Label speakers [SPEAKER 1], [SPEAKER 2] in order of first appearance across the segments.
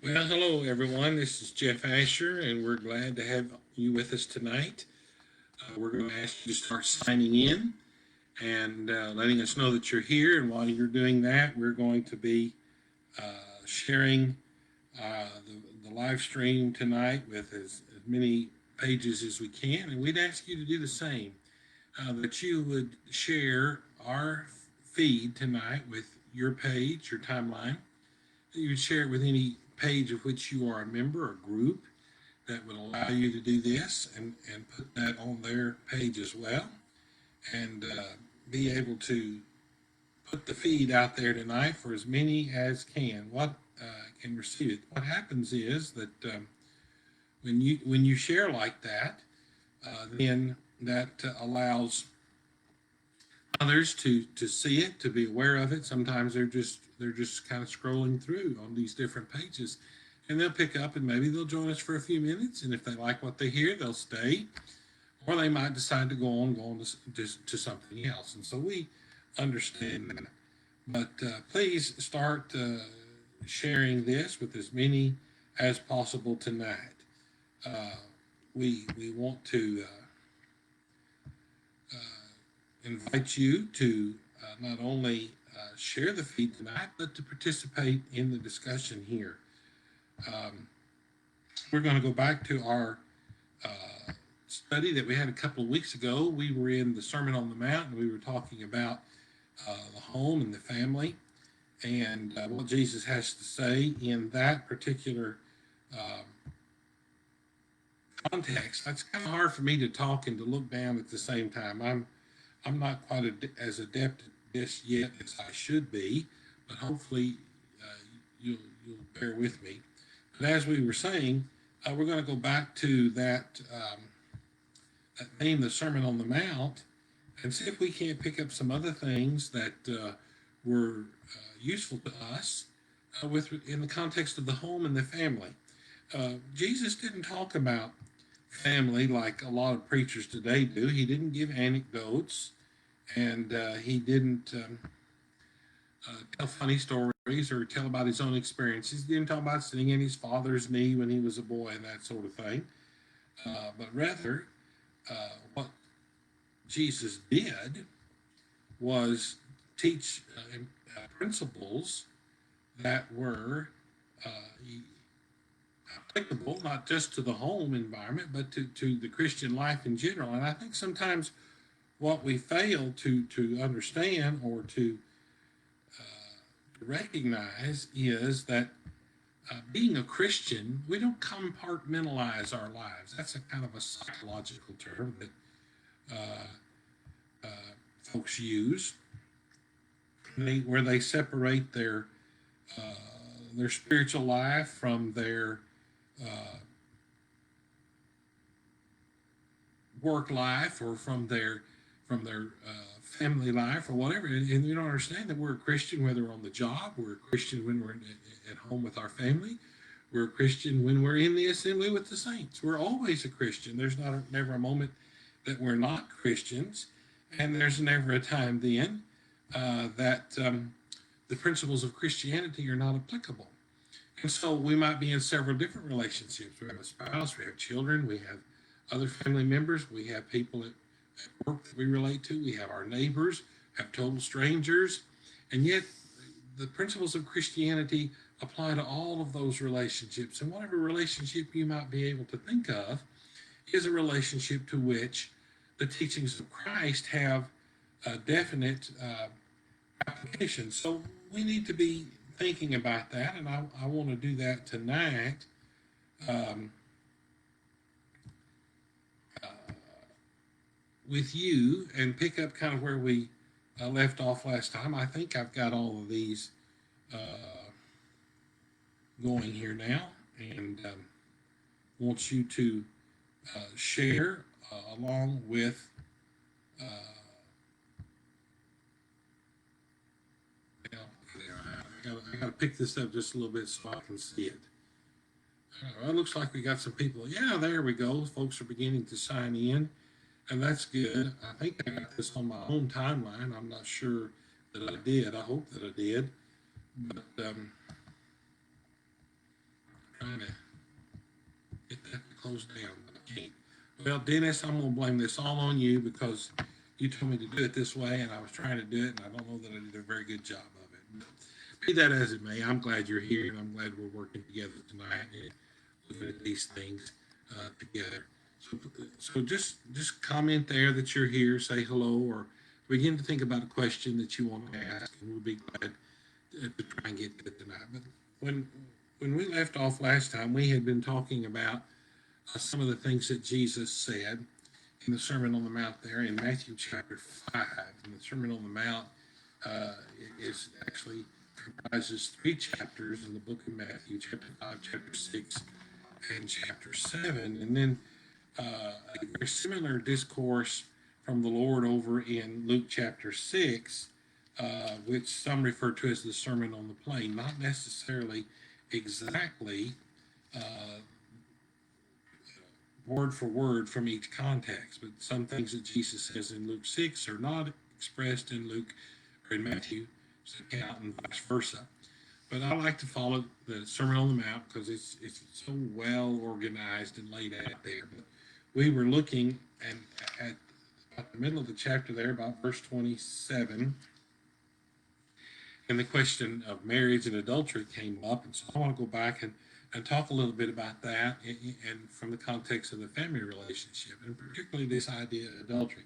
[SPEAKER 1] Well, hello everyone. This is Jeff Asher, and we're glad to have you with us tonight. We're going to ask you to start signing in and letting us know that you're here. And while you're doing that, we're going to be sharing the live stream tonight with as many pages as we can. And we'd ask you to do the same, that you would share our feed tonight with your page, your timeline. That you would share it with any page of which you are a member or group that would allow you to do this and put that on their page as well and be able to put the feed out there tonight for as many as can receive it. What happens is that when you share like that, then that allows others to see it, to be aware of it. Sometimes they're just kind of scrolling through on these different pages, and they'll pick up and maybe they'll join us for a few minutes. And if they like what they hear, they'll stay, or they might decide to go on to something else. And so we understand that. But please start sharing this with as many as possible tonight. Uh, we want to invite you to not only share the feed tonight, but to participate in the discussion here. Um, we're going to go back to our study that we had a couple of weeks ago. We were in the Sermon on the Mount, and we were talking about the home and the family and what Jesus has to say in that particular uh, context. That's kind of hard for me to talk and to look down at the same time. I'm not quite as adept at this yet as I should be, but hopefully uh, you'll bear with me. But as we were saying, we're going to go back to that theme, the Sermon on the Mount, and see if we can't pick up some other things that were useful to us with in the context of the home and the family. Jesus didn't talk about family like a lot of preachers today do. He didn't give anecdotes, and he didn't tell funny stories or tell about his own experiences. He didn't talk about sitting in his father's knee when he was a boy and that sort of thing. But rather, what Jesus did was teach principles that were uh, applicable not just to the home environment, but to the Christian life in general. And I think sometimes what we fail to understand or to recognize is that being a Christian, we don't compartmentalize our lives. That's a kind of a psychological term that folks use, where they separate their spiritual life from their uh, work life or from their family life or whatever. And you don't understand that we're a Christian whether we're on the job, we're a Christian when we're at home with our family, we're a Christian when we're in the assembly with the saints. We're always a Christian. There's never a moment that we're not Christians, and there's never a time then that the principles of Christianity are not applicable. And so we might be in several different relationships. We have a spouse, we have children, we have other family members, we have people at work that we relate to, we have our neighbors, have total strangers, and yet the principles of Christianity apply to all of those relationships. And whatever relationship you might be able to think of is a relationship to which the teachings of Christ have a definite application. So we need to be thinking about that, and I want to do that tonight. Um, uh, with you and pick up kind of where we left off last time. I think I've got all of these uh, going here now, and want you to share along with. Uh, I got to pick this up just a little bit so I can see it. It looks like we got some people. Yeah, there we go. Folks are beginning to sign in, and that's good. I think I got this on my own timeline. I'm not sure that I did. I hope that I did. But trying to get that to close down, but I can't. Well, Dennis, I'm going to blame this all on you because you told me to do it this way, and I was trying to do it, and I don't know that I did a very good job of it. But be that as it may, I'm glad you're here, and I'm glad we're working together tonight and looking at these things together. So just comment there that you're here, say hello, or begin to think about a question that you want to ask, and we'll be glad to try and get to it tonight. But when when we left off last time, we had been talking about some of the things that Jesus said in the Sermon on the Mount there in Matthew chapter 5. And the Sermon on the Mount uh, is actually comprises three chapters in the book of Matthew, chapter 5, chapter 6, and chapter 7. And then a very similar discourse from the Lord over in Luke chapter 6, which some refer to as the Sermon on the Plain, not necessarily exactly uh, word for word from each context, but some things that Jesus says in Luke 6 are not expressed in Luke or in Matthew's account and vice versa. But I like to follow the Sermon on the Mount because it's so well organized and laid out there. But we were looking at about the middle of the chapter there, about verse 27, and the question of marriage and adultery came up. And so I want to go back and talk a little bit about that and from the context of the family relationship, and particularly this idea of adultery.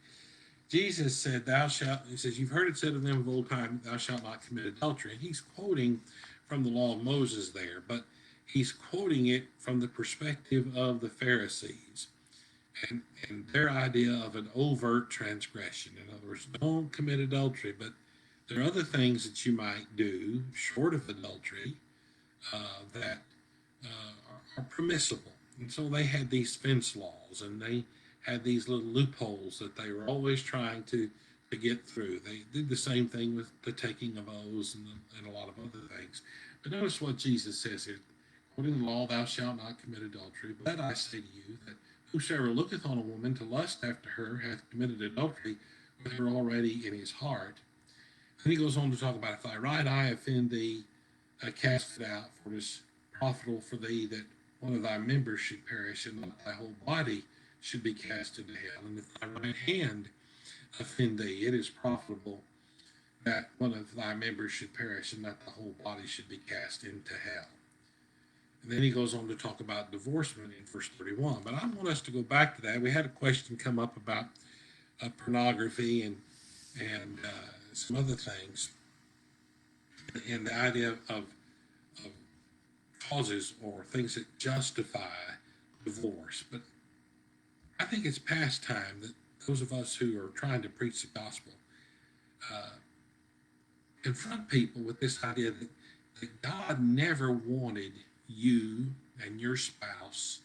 [SPEAKER 1] Jesus said, thou shalt, he says, you've heard it said of them of old time, thou shalt not commit adultery. And he's quoting from the law of Moses there, but he's quoting it from the perspective of the Pharisees and their idea of an overt transgression. In other words, don't commit adultery, but there are other things that you might do short of adultery that are permissible. And so they had these fence laws, and they had these little loopholes that they were always trying to get through. They did the same thing with the taking of oaths and a lot of other things. But notice what Jesus says here. According to the law, thou shalt not commit adultery. But I say to you that whosoever looketh on a woman to lust after her hath committed adultery with her already in his heart. And he goes on to talk about, if thy right eye offend thee, cast it out, for it is profitable for thee that one of thy members should perish, and not thy whole body should be cast into hell. And if thy right hand offend thee, it is profitable that one of thy members should perish, and that the whole body should be cast into hell. And then he goes on to talk about divorcement in verse 31. But I want us to go back to that. We had a question come up about pornography and some other things, and the idea of causes or things that justify divorce. But I think it's past time that those of us who are trying to preach the gospel confront people with this idea that God never wanted you and your spouse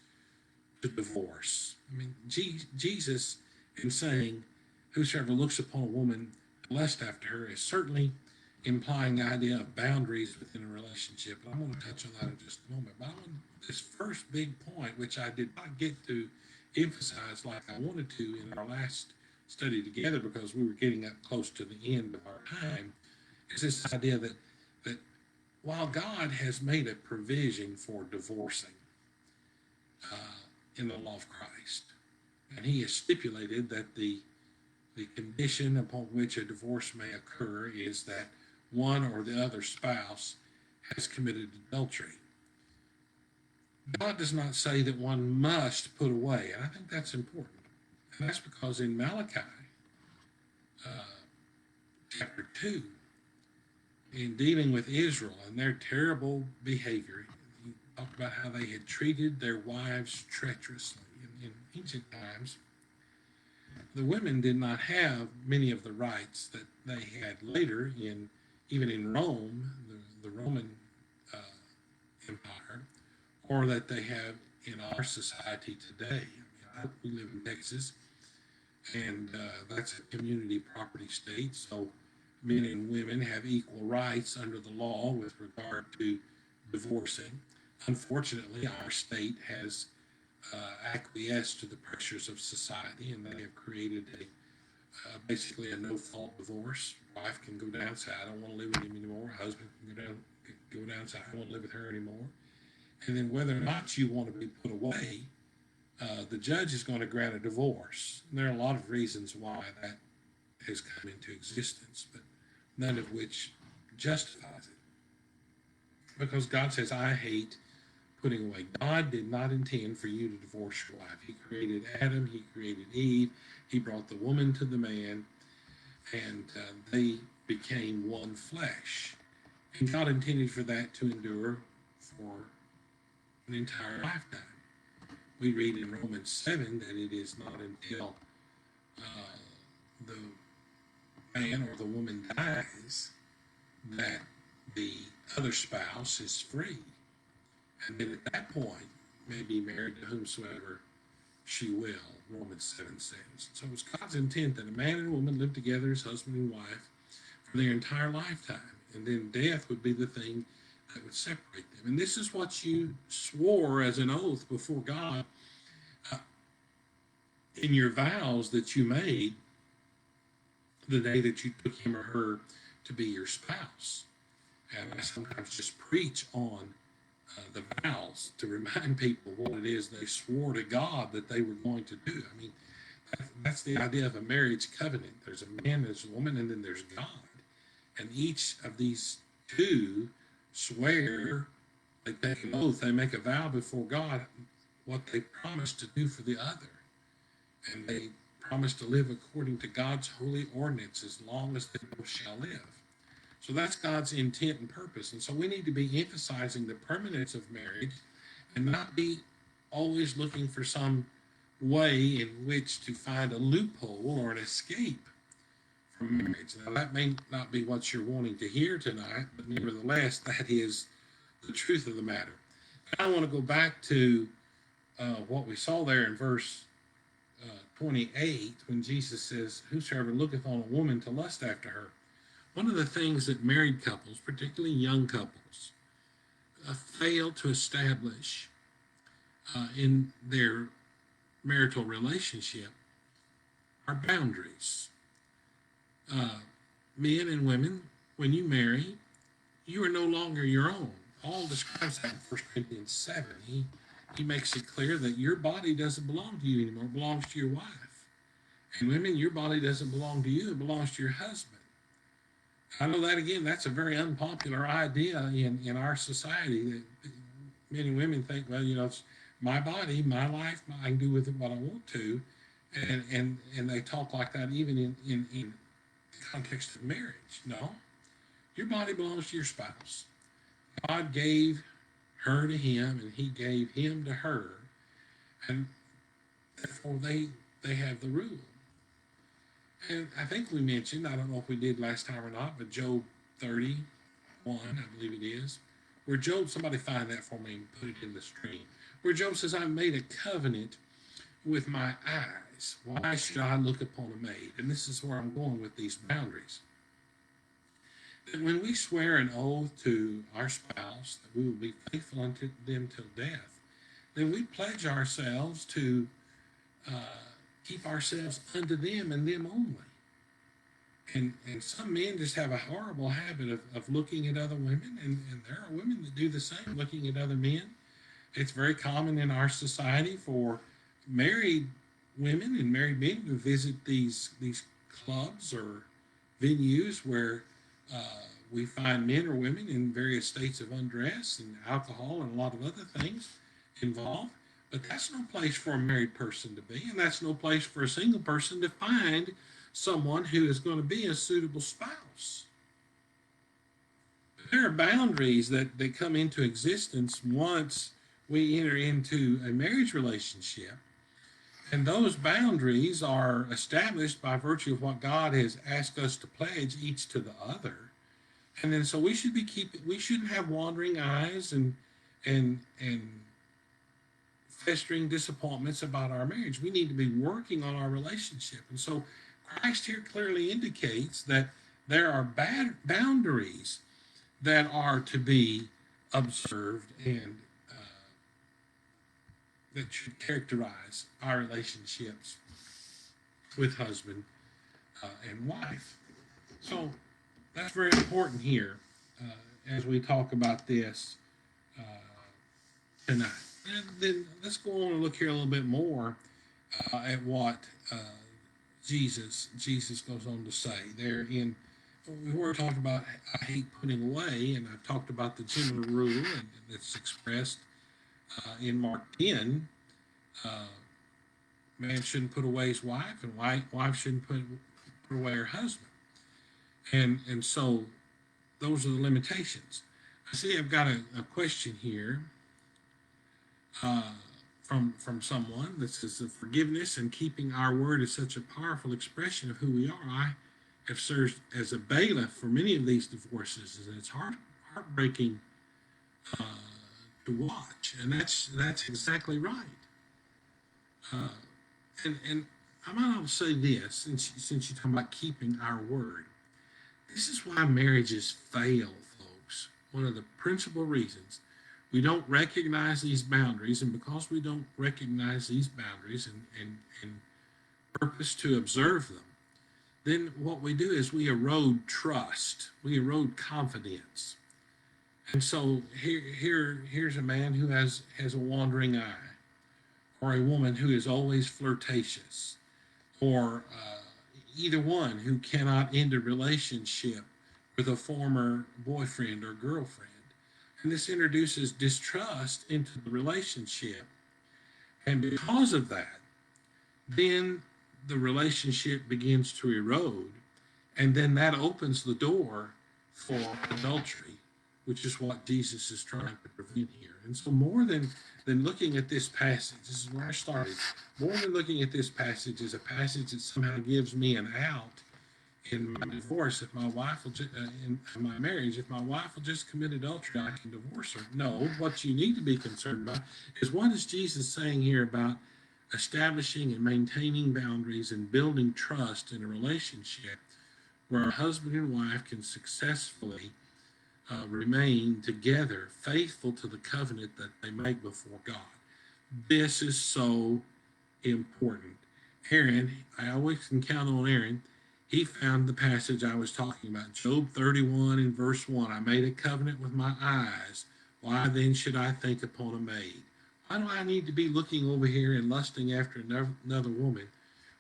[SPEAKER 1] to divorce. I mean, Jesus, in saying, whosoever looks upon a woman to lust after her, is certainly implying the idea of boundaries within a relationship. And I'm going to touch on that in just a moment. But I want this first big point, which I did not get to emphasize like I wanted to in our last study together because we were getting up close to the end of our time, is this idea that while God has made a provision for divorcing in the law of Christ, and he has stipulated that the condition upon which a divorce may occur is that one or the other spouse has committed adultery. God does not say that one must put away, and I think that's important. And that's because in Malachi chapter 2, in dealing with Israel and their terrible behavior, he talked about how they had treated their wives treacherously. In ancient times, the women did not have many of the rights that they had later even in Rome, the Roman Empire, or that they have in our society today. We live in Texas, and that's a community property state, so men and women have equal rights under the law with regard to divorcing. Unfortunately, our state has acquiesced to the pressures of society, and they have created basically a no-fault divorce. Wife can go down and say, I don't want to live with him anymore. Husband can go down and say, I don't want to live with her anymore. And then whether or not you want to be put away, the judge is going to grant a divorce. And there are a lot of reasons why that has come into existence, but none of which justifies it. Because God says, I hate putting away. God did not intend for you to divorce your wife. He created Adam, he created Eve, he brought the woman to the man, and they became one flesh. And God intended for that to endure for an entire lifetime. We read in Romans 7 that it is not until the man or the woman dies that the other spouse is free. And then at that point, may be married to whomsoever she will, Romans 7 says. So it's God's intent that a man and a woman live together as husband and wife for their entire lifetime. And then death would be the thing that would separate them. And this is what you swore as an oath before God in your vows that you made the day that you took him or her to be your spouse. And I sometimes just preach on the vows to remind people what it is they swore to God that they were going to do. I mean, that's the idea of a marriage covenant. There's a man, there's a woman, and then there's God. And each of these two swear, they take an oath, they make a vow before God what they promise to do for the other. And they promise to live according to God's holy ordinance as long as they both shall live. So that's God's intent and purpose. And so we need to be emphasizing the permanence of marriage and not be always looking for some way in which to find a loophole or an escape from marriage. Now, that may not be what you're wanting to hear tonight, but nevertheless, that is the truth of the matter. I want to go back to what we saw there in verse 28 when Jesus says, whosoever looketh on a woman to lust after her. One of the things that married couples, particularly young couples, fail to establish in their marital relationship are boundaries. Men and women, when you marry, you are no longer your own. Paul describes that in 1 Corinthians 7. He makes it clear that your body doesn't belong to you anymore. It belongs to your wife. And women, your body doesn't belong to you. It belongs to your husband. I know that, again, that's a very unpopular idea in our society. That men and women think, well, it's my body, my life, I can do with it what I want to. And they talk like that even in the context of marriage. No, your body belongs to your spouse. God gave her to him, and he gave him to her. And therefore, they have the rule. And I think we mentioned, I don't know if we did last time or not, but Job 31, I believe it is, where Job, somebody find that for me and put it in the stream, where Job says, I made a covenant with my eyes. Why should I look upon a maid? And this is where I'm going with these boundaries. That when we swear an oath to our spouse that we will be faithful unto them till death, then we pledge ourselves to keep ourselves unto them and them only. And some men just have a horrible habit of looking at other women, and there are women that do the same, looking at other men. It's very common in our society for married women and married men to visit these clubs or venues where we find men or women in various states of undress and alcohol and a lot of other things involved. But that's no place for a married person to be, and that's no place for a single person to find someone who is going to be a suitable spouse. There are boundaries that come into existence once we enter into a marriage relationship, and those boundaries are established by virtue of what God has asked us to pledge each to the other. And then so we shouldn't have wandering eyes and festering disappointments about our marriage. We need to be working on our relationship. And so Christ here clearly indicates that there are boundaries that are to be observed and that should characterize our relationships with husband and wife. So that's very important here as we talk about this tonight. And then let's go on and look here a little bit more at what uh, Jesus goes on to say there in. We were talking about I hate putting away, and I've talked about the general rule, and it's expressed in Mark 10. Uh, Man shouldn't put away his wife, and wife shouldn't put away her husband. And so those are the limitations. I see I've got a question here uh, from someone that says that forgiveness and keeping our word is such a powerful expression of who we are. I have served as a bailiff for many of these divorces, and it's heartbreaking uh, to watch. And that's exactly right. Uh, and I might also say this, since you're talking about keeping our word. This is why marriages fail, folks. One of the principal reasons we don't recognize these boundaries, and because we don't recognize these boundaries and purpose to observe them, then what we do is we erode trust, we erode confidence. And so here's a man who has a wandering eye, or a woman who is always flirtatious, or either one who cannot end a relationship with a former boyfriend or girlfriend. And this introduces distrust into the relationship. And because of that, then the relationship begins to erode. And then that opens the door for adultery, which is what Jesus is trying to prevent here. And so more than looking at this passage, this is where I started, more than looking at this passage as a passage that somehow gives me an out in my divorce, if my wife will in my marriage, if my wife will just commit adultery, I can divorce her. No, what you need to be concerned about is what is Jesus saying here about establishing and maintaining boundaries and building trust in a relationship where a husband and wife can successfully remain together, faithful to the covenant that they make before God. This is so important. Aaron, I always can count on Aaron. He found the passage I was talking about, Job 31 and verse 1. I made a covenant with my eyes. Why then should I think upon a maid? Why do I need to be looking over here and lusting after another woman?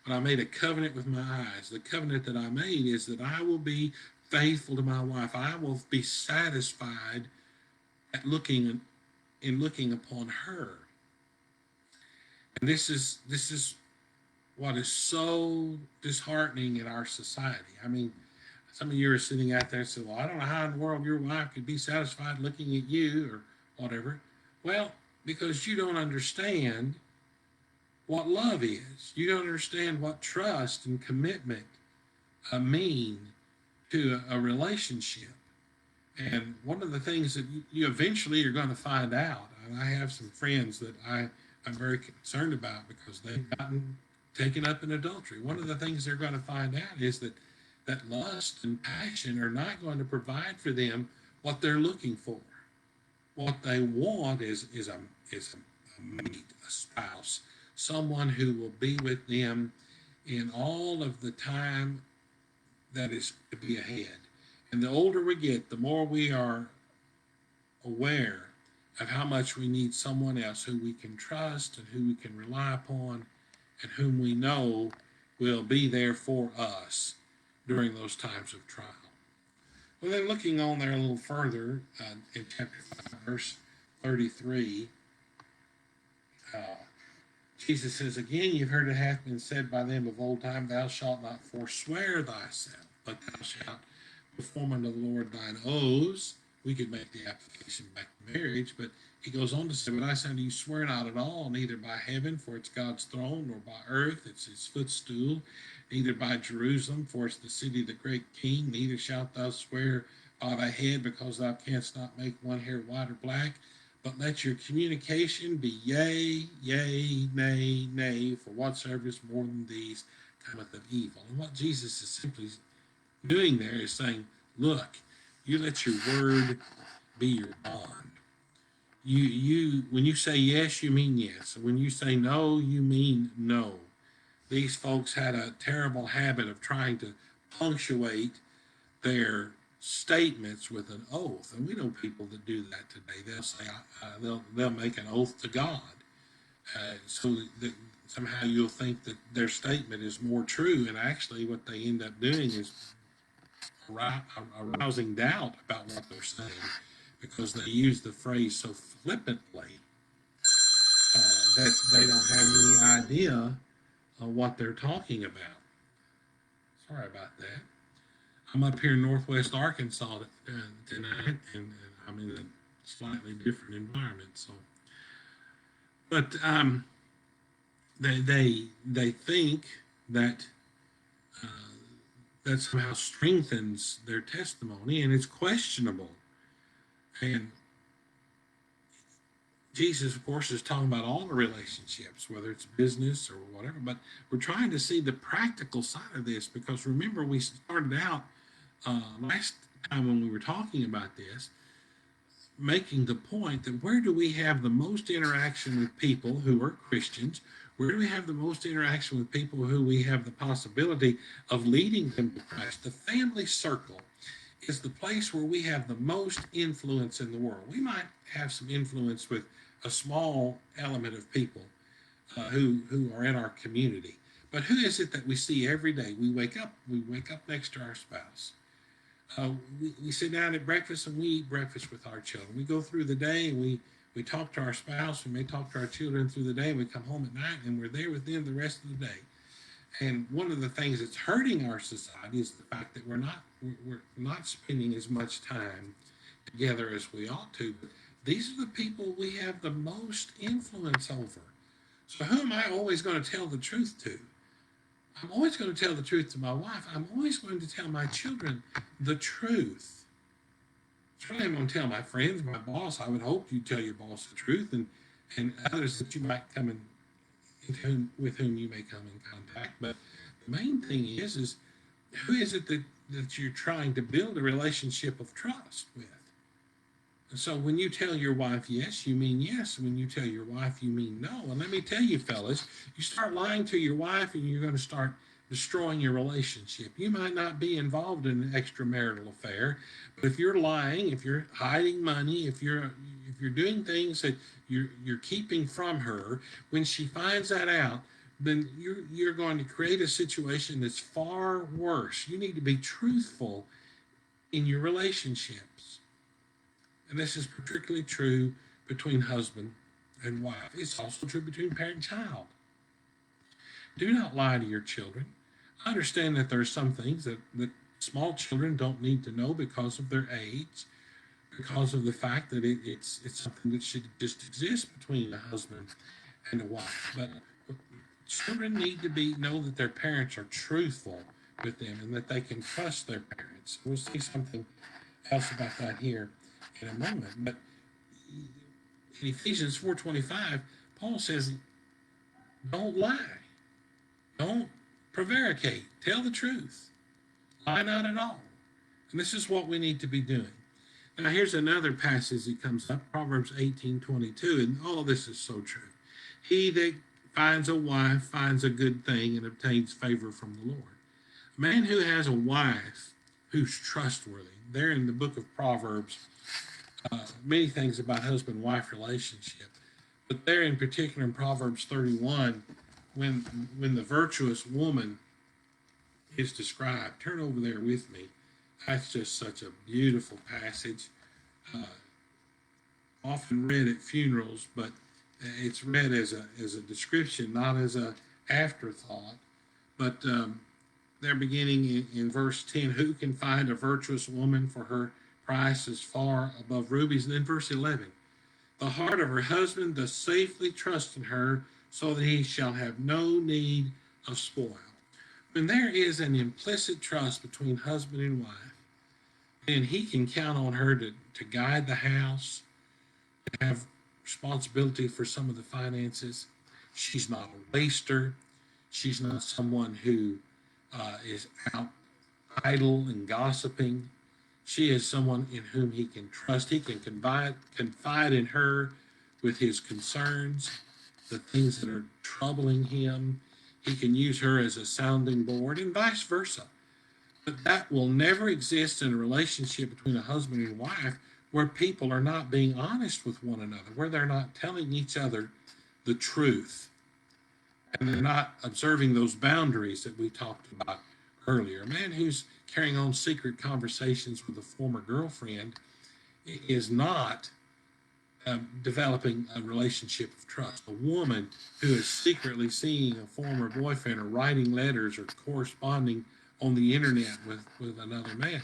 [SPEAKER 1] But I made a covenant with my eyes. The covenant that I made is that I will be faithful to my wife. I will be satisfied at looking upon her. And this is what is so disheartening in our society. I mean, some of you are sitting out there and say, well, I don't know how in the world your wife could be satisfied looking at you or whatever. Well, because you don't understand what love is. You don't understand what trust and commitment mean to a relationship. And one of the things that you eventually are going to find out, and I have some friends that I'm very concerned about because they've gotten taken up in adultery. One of the things they're going to find out is that lust and passion are not going to provide for them what they're looking for. What they want is a mate, a spouse, someone who will be with them in all of the time that is to be ahead. And the older we get, the more we are aware of how much we need someone else who we can trust and who we can rely upon and whom we know will be there for us during those times of trial. Well, then looking on there a little further in chapter 5, verse 33, Jesus says, again, you've heard it hath been said by them of old time, thou shalt not forswear thyself, but thou shalt perform unto the Lord thine oaths. We could make the application back to marriage, but he goes on to say, but I say unto you, swear not at all, neither by heaven, for it's God's throne, nor by earth, it's his footstool, neither by Jerusalem, for it's the city of the great king, neither shalt thou swear by thy head, because thou canst not make one hair white or black, but let your communication be yea, yea, nay, nay, for whatsoever is more than these cometh of evil. And what Jesus is simply doing there is saying, look, you let your word be your bond. You when you say yes, you mean yes. When you say no, you mean no. These folks had a terrible habit of trying to punctuate their statements with an oath. And we know people that do that today. They'll say, they'll make an oath to God. So that somehow you'll think that their statement is more true. And actually what they end up doing is arousing doubt about what they're saying because they use the phrase so flippantly that they don't have any idea of what they're talking about. Sorry about that. I'm up here in northwest Arkansas tonight, and I'm in a slightly different environment. So, but they think that that somehow strengthens their testimony, and it's questionable. And Jesus, of course, is talking about all the relationships, whether it's business or whatever, but we're trying to see the practical side of this because remember, we started out last time when we were talking about this, making the point that where do we have the most interaction with people who are Christians? Where do we have the most interaction with people who we have the possibility of leading them to Christ? The family circle is the place where we have the most influence in the world. We might have some influence with a small element of people who are in our community. But who is it that we see every day? We wake up next to our spouse. We sit down at breakfast and we eat breakfast with our children. We go through the day and we talk to our spouse. We may talk to our children through the day. And we come home at night and we're there with them the rest of the day. And one of the things that's hurting our society is the fact that we're not spending as much time together as we ought to. But these are the people we have the most influence over. So who am I always going to tell the truth to? I'm always going to tell the truth to my wife. I'm always going to tell my children the truth. Certainly I'm going to tell my friends, my boss. I would hope you tell your boss the truth, and others that you might come in, with whom you may come in contact. But the main thing is who is it that you're trying to build a relationship of trust with? And so when you tell your wife yes, you mean yes. When you tell your wife, you mean no. And let me tell you, fellas, you start lying to your wife and you're going to start destroying your relationship. You might not be involved in an extramarital affair, but if you're lying, if you're hiding money, if you're doing things that you're keeping from her, when she finds that out, then you're going to create a situation that's far worse. You need to be truthful in your relationships. And this is particularly true between husband and wife. It's also true between parent and child. Do not lie to your children. I understand that there are some things that small children don't need to know because of their age, because of the fact that it's something that should just exist between a husband and a wife. But children need to know that their parents are truthful with them and that they can trust their parents. We'll see something else about that here in a moment. But in Ephesians 4:25, Paul says, don't lie. Don't prevaricate. Tell the truth. Lie not at all. And this is what we need to be doing. Now here's another passage that comes up, Proverbs 18:22, and all this is so true. He that finds a wife finds a good thing and obtains favor from the Lord. A man who has a wife who's trustworthy. There in the book of Proverbs, many things about husband-wife relationship. But there in particular in Proverbs 31, when the virtuous woman is described, turn over there with me. That's just such a beautiful passage. Often read at funerals, but it's read as a description, not as an afterthought. But they're beginning in verse 10, who can find a virtuous woman, for her price is far above rubies. And then verse 11, the heart of her husband does safely trust in her, so that he shall have no need of spoil. When there is an implicit trust between husband and wife, then he can count on her to guide the house, to have responsibility for some of the finances. She's not a waster. She's not someone who is out idle and gossiping. She is someone in whom he can trust. He can confide in her with his concerns, the things that are troubling him. He can use her as a sounding board and vice versa. But that will never exist in a relationship between a husband and wife where people are not being honest with one another, where they're not telling each other the truth, and they're not observing those boundaries that we talked about earlier. A man who's carrying on secret conversations with a former girlfriend is not developing a relationship of trust. A woman who is secretly seeing a former boyfriend or writing letters or corresponding on the internet with another man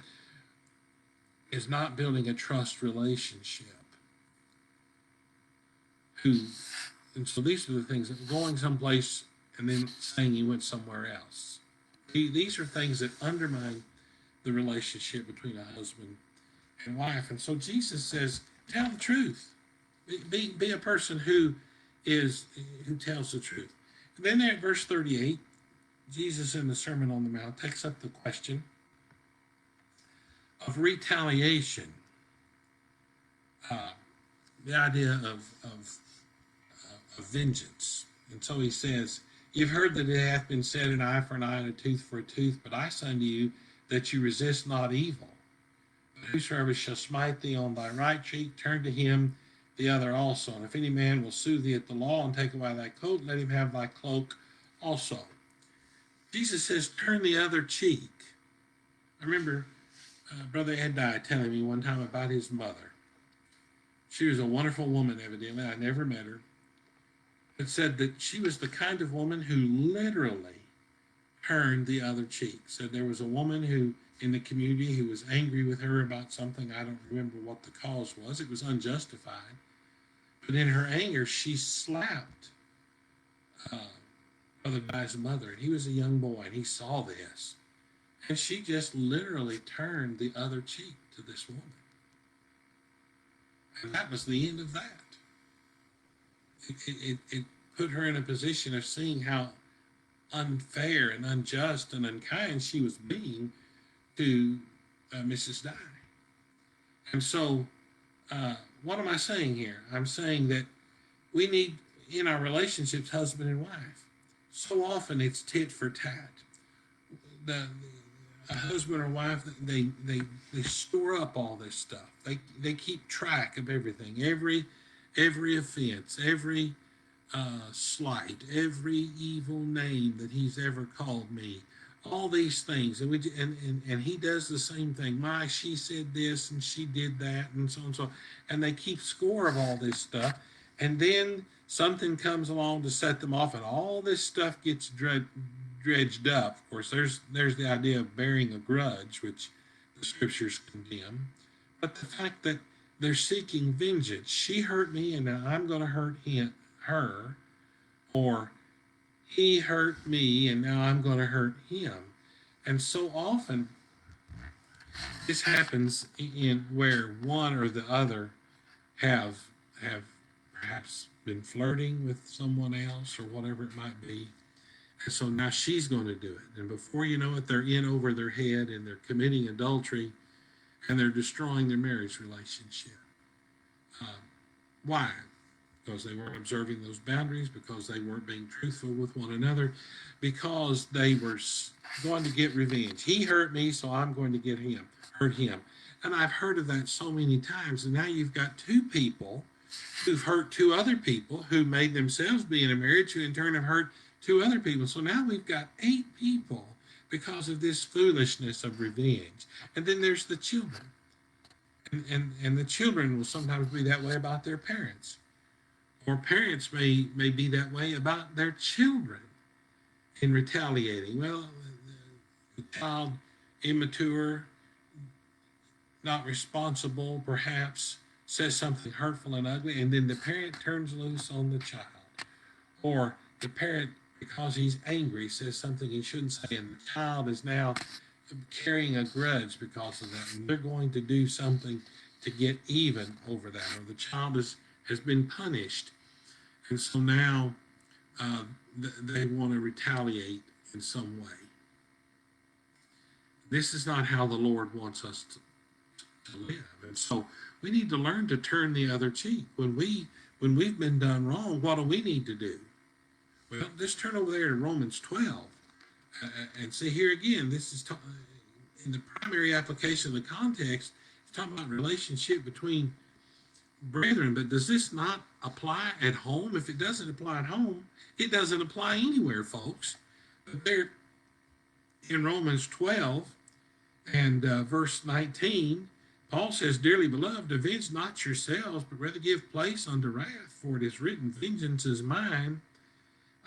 [SPEAKER 1] is not building a trust relationship. Who, and so these are the things that going someplace and then saying you went somewhere else. These are things that undermine the relationship between a husband and wife. And so Jesus says, tell the truth. Be a person who tells the truth. And then there at verse 38, Jesus in the Sermon on the Mount takes up the question of retaliation. The idea of vengeance. And so he says, you've heard that it hath been said, an eye for an eye and a tooth for a tooth, but I say unto you that you resist not evil. But whosoever shall smite thee on thy right cheek, turn to him the other also. And if any man will sue thee at the law and take away thy coat, let him have thy cloak also. Jesus says, turn the other cheek. I remember Brother Ed died telling me one time about his mother. She was a wonderful woman, evidently. I never met her. But said that she was the kind of woman who literally turned the other cheek. Said there was a woman who in the community who was angry with her about something. I don't remember what the cause was. It was unjustified. But in her anger, she slapped Brother Guy's mother. And he was a young boy, and he saw this. And she just literally turned the other cheek to this woman. And that was the end of that. It put her in a position of seeing how unfair and unjust and unkind she was being to Mrs. Dye. And so, what am I saying here? I'm saying that we need, in our relationships, husband and wife, so often it's tit for tat. A husband or wife, they store up all this stuff. They keep track of everything, every offense, every slight, every evil name that he's ever called me, all these things, and he does the same thing. She said this and she did that, and so on and so on. And they keep score of all this stuff, and then something comes along to set them off, and all this stuff gets dredged up. Of course, there's the idea of bearing a grudge, which the scriptures condemn, but the fact that they're seeking vengeance. She hurt me, and now I'm going to hurt her, or he hurt me, and now I'm going to hurt him. And so often, this happens in where one or the other have perhaps been flirting with someone else or whatever it might be. And so now she's going to do it. And before you know it, they're in over their head and they're committing adultery and they're destroying their marriage relationship. Why? Because they weren't observing those boundaries, because they weren't being truthful with one another, because they were going to get revenge. He hurt me, so I'm going to hurt him. And I've heard of that so many times. And now you've got two people who've hurt two other people who made themselves be in a marriage, who in turn have hurt two other people. So now we've got 8 people because of this foolishness of revenge. And then there's the children. And the children will sometimes be that way about their parents. Or parents may be that way about their children in retaliating. Well, the child, immature, not responsible, perhaps, says something hurtful and ugly, and then the parent turns loose on the child. Or the parent, because he's angry, says something he shouldn't say, and the child is now carrying a grudge because of that, and they're going to do something to get even over that, or the child has been punished, and so now they want to retaliate in some way. This is not how the Lord wants us to live, and so we need to learn to turn the other cheek. When we've been done wrong, what do we need to do? Well, let's turn over there to Romans 12 and see here again. in the primary application of the context, it's talking about relationship between brethren. But does this not apply at home? If it doesn't apply at home, it doesn't apply anywhere, folks. But there in Romans 12 and verse 19, Paul says, "Dearly beloved, avenge not yourselves, but rather give place unto wrath, for it is written, Vengeance is mine,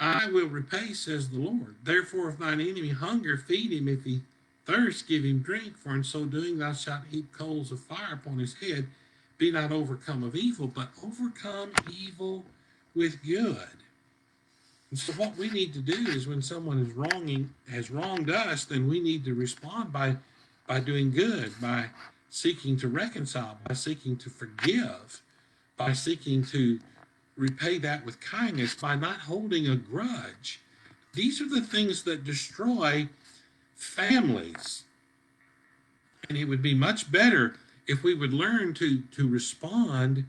[SPEAKER 1] I will repay, says the Lord. Therefore, if thine enemy hunger, feed him. If he thirst, give him drink. For in so doing, thou shalt heap coals of fire upon his head. Be not overcome of evil, but overcome evil with good." And so what we need to do is when someone has wronged us, then we need to respond by doing good, by seeking to reconcile, by seeking to forgive, by seeking to repay that with kindness, by not holding a grudge. These are the things that destroy families. And it would be much better if we would learn to respond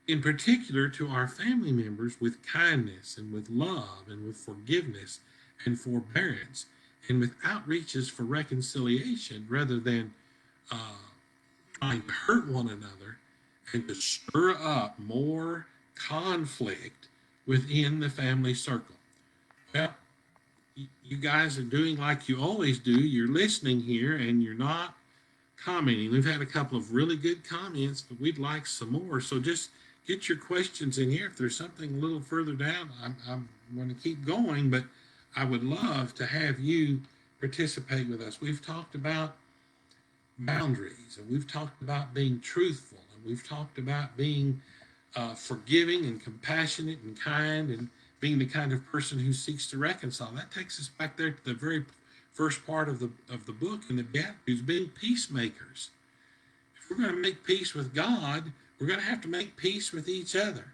[SPEAKER 1] in particular to our family members with kindness and with love and with forgiveness and forbearance and with outreaches for reconciliation rather than trying to hurt one another and to stir up more conflict within the family circle. Well, you guys are doing like you always do. You're listening here and you're not commenting. We've had a couple of really good comments, but we'd like some more. So just get your questions in here. If there's something a little further down, I'm going to keep going, but I would love to have you participate with us. We've talked about boundaries, and we've talked about being truthful, and we've talked about being forgiving and compassionate and kind, and being the kind of person who seeks to reconcile. That takes us back there to the very first part of the book in the Beatitudes, being peacemakers. If we're going to make peace with God, we're going to have to make peace with each other.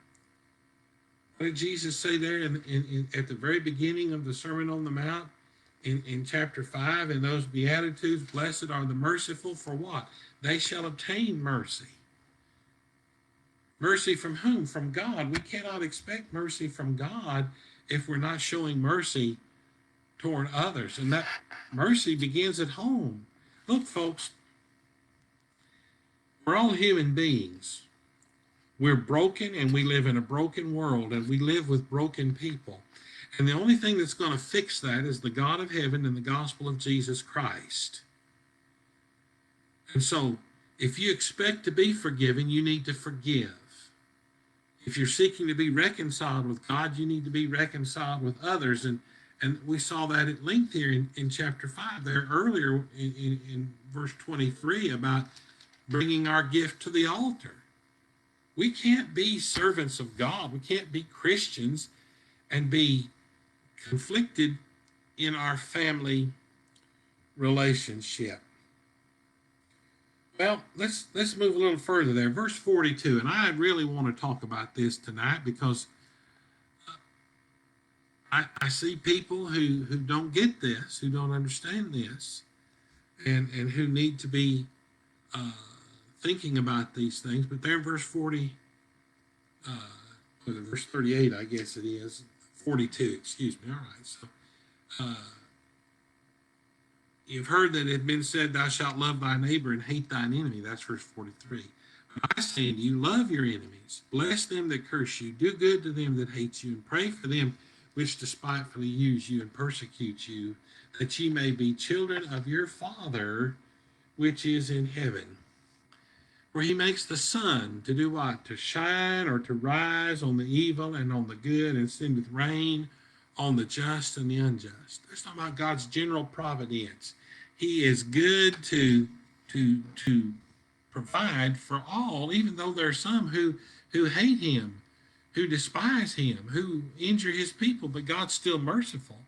[SPEAKER 1] What did Jesus say there at the very beginning of the Sermon on the Mount in chapter 5 in those Beatitudes? Blessed are the merciful, for what? They shall obtain mercy. Mercy from whom? From God. We cannot expect mercy from God if we're not showing mercy toward others. And that mercy begins at home. Look, folks, we're all human beings. We're broken and we live in a broken world and we live with broken people. And the only thing that's going to fix that is the God of heaven and the gospel of Jesus Christ. And so if you expect to be forgiven, you need to forgive. If you're seeking to be reconciled with God, you need to be reconciled with others. And we saw that at length here in chapter 5 there earlier in verse 23 about bringing our gift to the altar. We can't be servants of God. We can't be Christians and be conflicted in our family relationship. Well, let's move a little further there. Verse 42, and I really want to talk about this tonight because I see people who don't get this, who don't understand this, and who need to be thinking about these things. But there in verse 40, verse 38, I guess it is, 42, excuse me. All right, so you've heard that it had been said, thou shalt love thy neighbor and hate thine enemy. That's verse 43. But I say to you, love your enemies, bless them that curse you, do good to them that hate you, and pray for them which despitefully use you and persecute you, that ye may be children of your Father which is in heaven. For he makes the sun to do what? To shine or to rise on the evil and on the good, and sendeth rain on the just and the unjust. That's talking about God's general providence. He is good to provide for all, even though there are some who hate him, who despise him, who injure his people, but God's still merciful.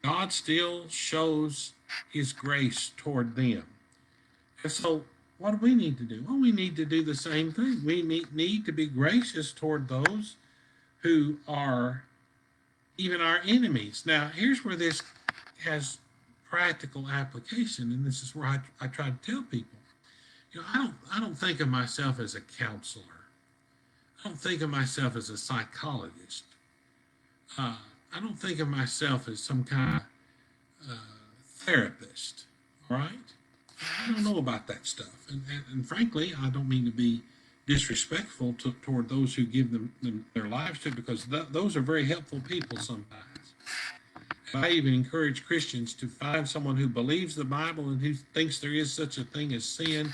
[SPEAKER 1] God still shows his grace toward them. And so what do we need to do? Well, we need to do the same thing. We need to be gracious toward those who are even our enemies. Now, here's where this has practical application, and this is where I try to tell people. You know, I don't think of myself as a counselor. I don't think of myself as a psychologist. I don't think of myself as some kind of therapist. All right? I don't know about that stuff. And frankly, I don't mean to be disrespectful toward those who give them their lives to, because those are very helpful people sometimes. And I even encourage Christians to find someone who believes the Bible and who thinks there is such a thing as sin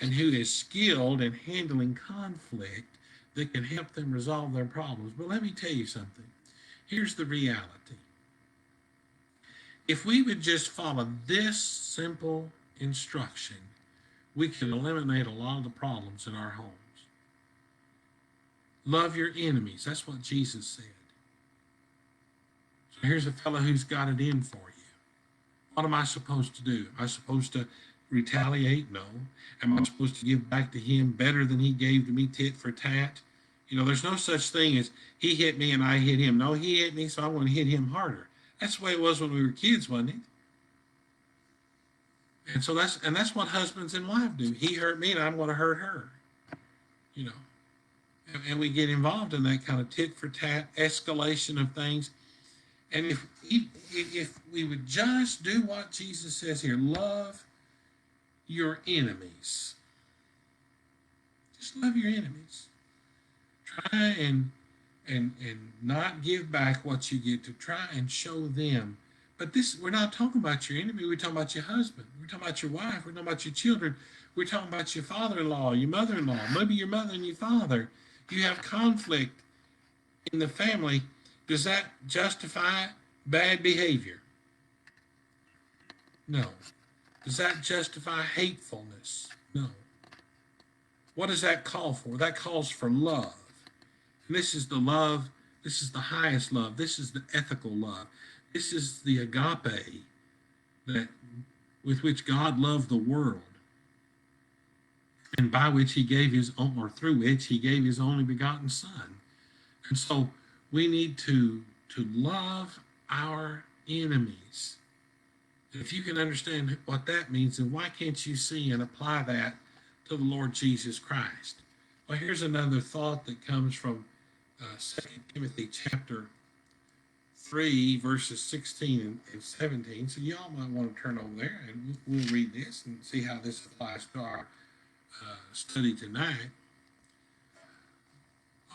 [SPEAKER 1] and who is skilled in handling conflict that can help them resolve their problems. But let me tell you something. Here's the reality. If we would just follow this simple instruction, we can eliminate a lot of the problems in our homes. Love your enemies. That's what Jesus said. So here's a fellow who's got it in for you. What am I supposed to do? Am I supposed to retaliate? No. Am I supposed to give back to him better than he gave to me, tit for tat? You know, there's no such thing as he hit me and I hit him. No, he hit me, so I'm going to hit him harder. That's the way it was when we were kids, wasn't it? And so that's what husbands and wives do. He hurt me and I'm going to hurt her. You know, and we get involved in that kind of tit for tat escalation of things. And if we would just do what Jesus says here, love your enemies. Just love your enemies. Try and not give back what you get, to try and show them. But we're not talking about your enemy. We're talking about your husband. We're talking about your wife. We're talking about your children. We're talking about your father-in-law, your mother-in-law, maybe your mother and your father. You have conflict in the family. Does that justify bad behavior? No. Does that justify hatefulness? No. What does that call for? That calls for love. And this is the love, this is the highest love. This is the ethical love. This is the agape with which God loved the world, and by which he gave his own, or through which he gave his only begotten Son. And so we need to love our enemies. And if you can understand what that means, then why can't you see and apply that to the Lord Jesus Christ? Well, here's another thought that comes from 2 Timothy chapter 3, verses 16 and 17. So y'all might want to turn over there and we'll read this and see how this applies to our study tonight.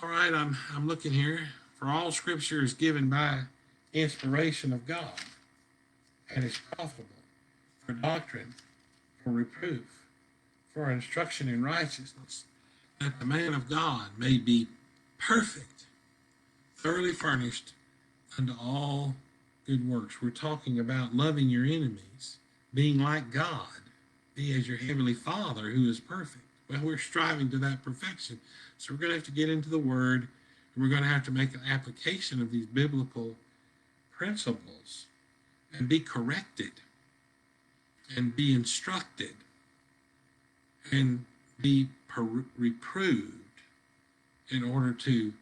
[SPEAKER 1] All right, I'm looking here. For all scripture is given by inspiration of God and is profitable for doctrine, for reproof, for instruction in righteousness, that the man of God may be perfect, thoroughly furnished unto all good works. We're talking about loving your enemies, being like God, be as your heavenly Father who is perfect. Well, we're striving to that perfection. So we're going to have to get into the Word, and we're going to have to make an application of these biblical principles and be corrected and be instructed and be reproved in order to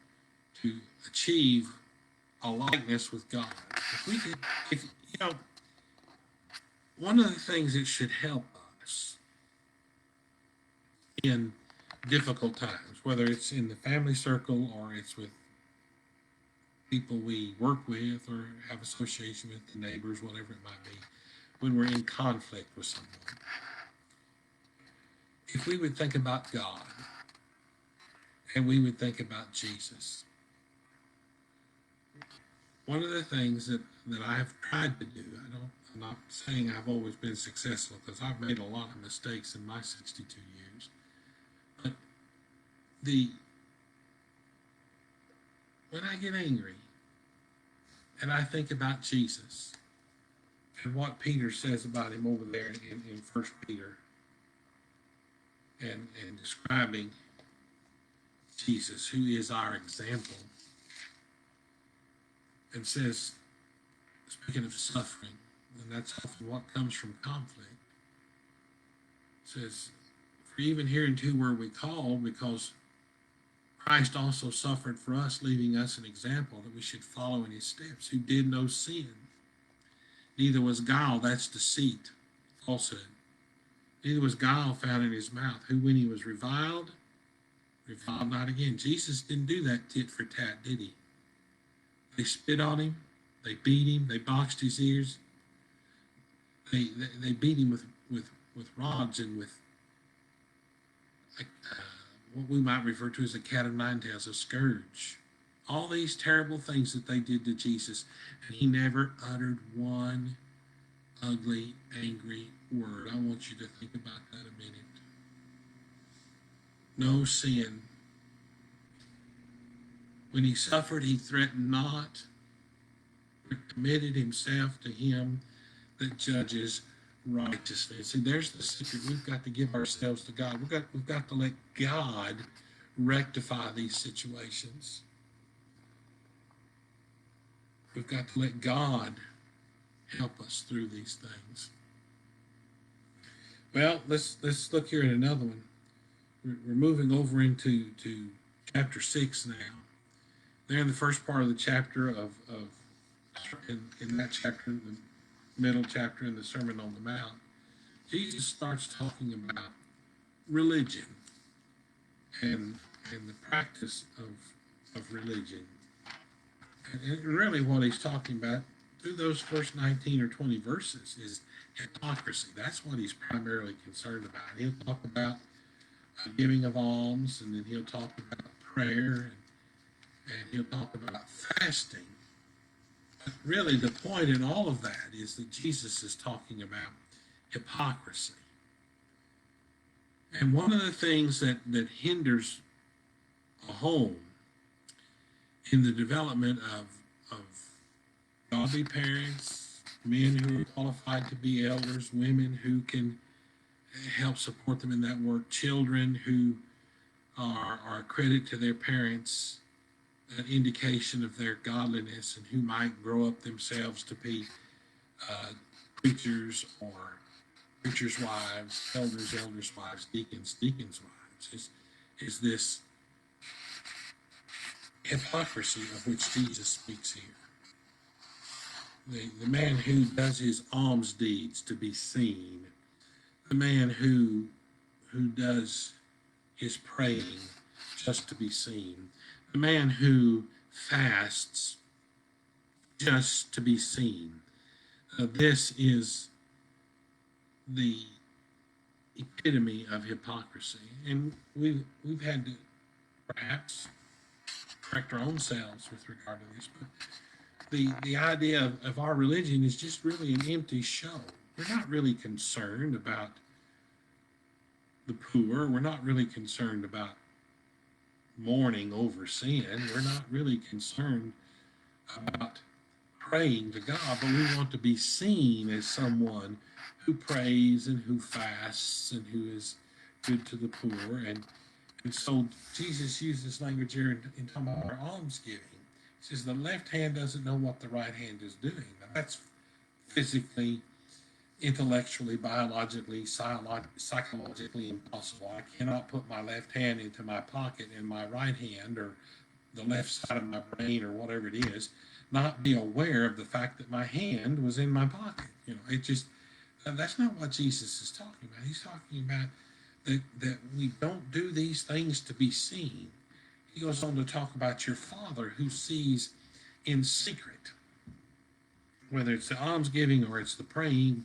[SPEAKER 1] achieve a likeness with God. If you know, one of the things that should help us in difficult times, whether it's in the family circle or it's with people we work with or have association with, the neighbors, whatever it might be, when we're in conflict with someone, if we would think about God and we would think about Jesus. One of the things that I have tried to do, I'm not saying I've always been successful, because I've made a lot of mistakes in my 62 years, but when I get angry and I think about Jesus and what Peter says about him over there in 1 Peter, and describing Jesus, who is our example, and says, speaking of suffering, and that's often what comes from conflict, says, for even hereunto were we called, because Christ also suffered for us, leaving us an example that we should follow in his steps, who did no sin. Neither was guile, that's deceit, falsehood. Neither was guile found in his mouth, who when he was reviled not again. Jesus didn't do that tit for tat, did he? They spit on him, they beat him, they boxed his ears, they beat him with rods and with what we might refer to as a cat of nine tails, a scourge. All these terrible things that they did to Jesus, and he never uttered one ugly, angry word. I want you to think about that a minute. No sin. When he suffered, he threatened not, but committed himself to him that judges righteously. See, there's the secret. We've got to give ourselves to God. We've got to let God rectify these situations. We've got to let God help us through these things. Well, let's look here at another one. We're moving over into chapter 6 now. There in the first part of the chapter in that chapter, in the middle chapter in the Sermon on the Mount, Jesus starts talking about religion and the practice of religion. And really what he's talking about through those first 19 or 20 verses is hypocrisy. That's what he's primarily concerned about. He'll talk about giving of alms, and then he'll talk about prayer, and he'll talk about fasting. But really the point in all of that is that Jesus is talking about hypocrisy. And one of the things that hinders a home in the development of godly parents, men who are qualified to be elders, women who can help support them in that work, children who are a credit to their parents, an indication of their godliness, and who might grow up themselves to be preachers or preachers' wives, elders' wives, deacons' wives, is this hypocrisy of which Jesus speaks here. The man who does his alms deeds to be seen, the man who does his praying just to be seen, the man who fasts just to be seen. This is the epitome of hypocrisy, and we've had to perhaps correct our own selves with regard to this, but the idea of our religion is just really an empty show. We're not really concerned about the poor. We're not really concerned about mourning over sin. We're not really concerned about praying to God, but we want to be seen as someone who prays and who fasts and who is good to the poor. And so Jesus uses language here in talking about our almsgiving. He says the left hand doesn't know what the right hand is doing. Now, that's physically, intellectually, biologically, psychologically impossible. I cannot put my left hand into my pocket and my right hand, or the left side of my brain, or whatever it is, not be aware of the fact that my hand was in my pocket. It just, that's not what Jesus is talking about. He's talking about that we don't do these things to be seen. He goes on to talk about your Father who sees in secret, whether it's the almsgiving or it's the praying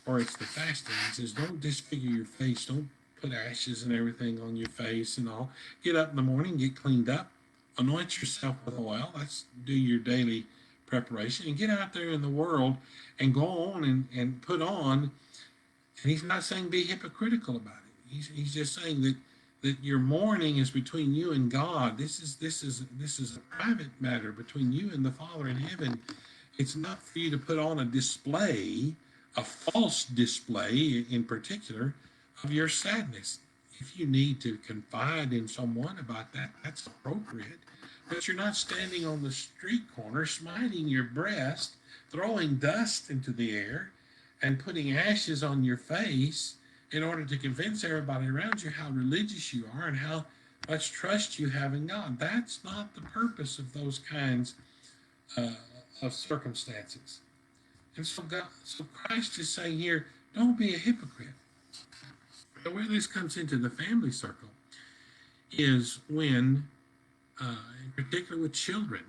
[SPEAKER 1] or it's the fasting. He says, don't disfigure your face. Don't put ashes and everything on your face and all. Get up in the morning, get cleaned up, anoint yourself with oil. Let's do your daily preparation and get out there in the world and go on and put on. And he's not saying be hypocritical about it. He's just saying that your mourning is between you and God. This is a private matter between you and the Father in heaven. It's not for you to put on a display, a false display in particular, of your sadness. If you need to confide in someone about that, that's appropriate. But you're not standing on the street corner, smiting your breast, throwing dust into the air, and putting ashes on your face in order to convince everybody around you how religious you are and how much trust you have in God. That's not the purpose of those kinds of circumstances. And so Christ is saying here, don't be a hypocrite. But where this comes into the family circle is when, in particular with children,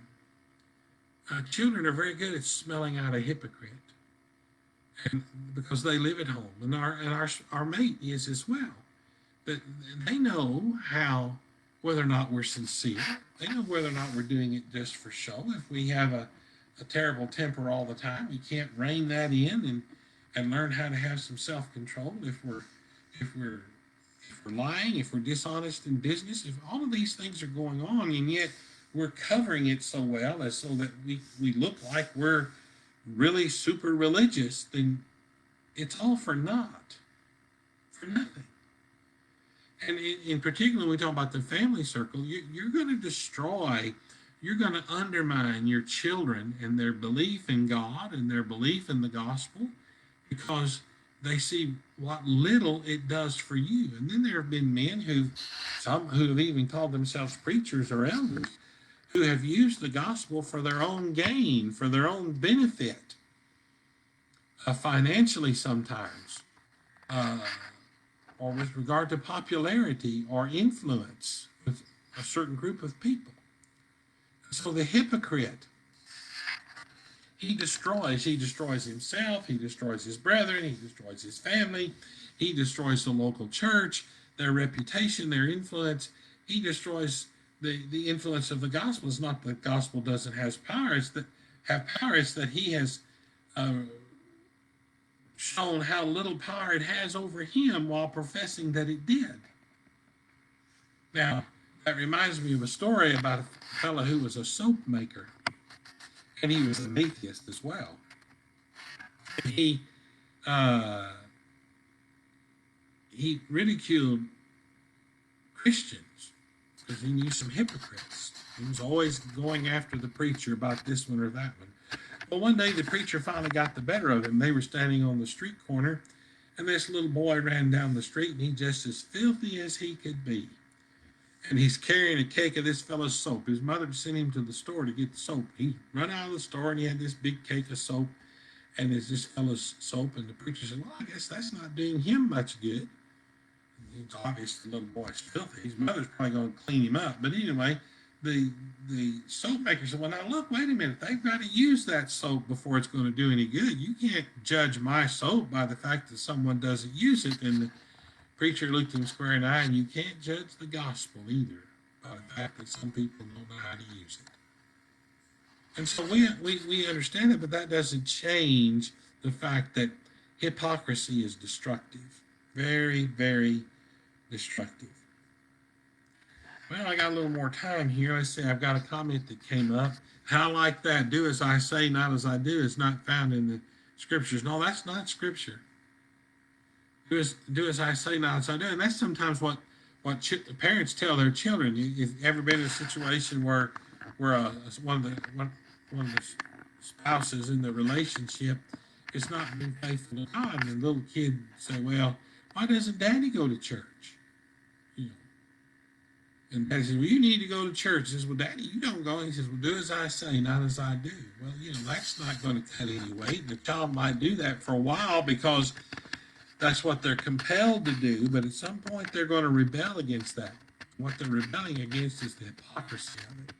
[SPEAKER 1] children are very good at smelling out a hypocrite. and because they live at home, and our mate is as well. But they know how whether or not we're sincere. They know whether or not we're doing it just for show. If we have a terrible temper all the time, we can't rein that in and learn how to have some self control. If we're if we're lying, if we're dishonest in business, if all of these things are going on, and yet we're covering it so well as so that we look like we're really super religious, then it's all for naught, for nothing. And in particular, when we talk about the family circle, you're going to destroy, you're going to undermine your children and their belief in God and their belief in the gospel because they see what little it does for you. And then there have been men some who have even called themselves preachers or elders, who have used the gospel for their own gain, for their own benefit, financially sometimes. Or with regard to popularity or influence with a certain group of people. So the hypocrite, he destroys himself, he destroys his brethren, he destroys his family, he destroys the local church, their reputation, their influence. He destroys the influence of the gospel. It's not that the gospel doesn't have power, it's that he has shown how little power it has over him while professing that it did. Now, that reminds me of a story about a fellow who was a soap maker, and he was an atheist as well. And he ridiculed Christians because he knew some hypocrites. He was always going after the preacher about this one or that one. Well, one day the preacher finally got the better of him. They were standing on the street corner, and this little boy ran down the street, and he's just as filthy as he could be. And he's carrying a cake of this fellow's soap. His mother sent him to the store to get the soap. He run out of the store, and he had this big cake of soap, and it's this fellow's soap. And the preacher said, well, I guess that's not doing him much good. It's obvious the little boy's filthy. His mother's probably going to clean him up. But anyway, the soap maker said, well, now look, wait a minute. They've got to use that soap before it's going to do any good. You can't judge my soap by the fact that someone doesn't use it. And the preacher looked him square in the eye, and you can't judge the gospel either by the fact that some people don't know how to use it. And so we understand it, but that doesn't change the fact that hypocrisy is destructive. Very, very destructive. Well, I got a little more time here. Let's see, I've got a comment that came up. How like that, do as I say, not as I do, is not found in the scriptures. No, that's not scripture. Do as I say, not as I do. And that's sometimes what parents tell their children. You've ever been in a situation where one of the spouses in the relationship is not being faithful to God, and the little kid say, well, why doesn't Daddy go to church? And Daddy says, well, you need to go to church. He says, well, Daddy, you don't go. He says, well, do as I say, not as I do. Well, that's not going to cut any weight. The child might do that for a while because that's what they're compelled to do, but at some point they're going to rebel against that. What they're rebelling against is the hypocrisy of it.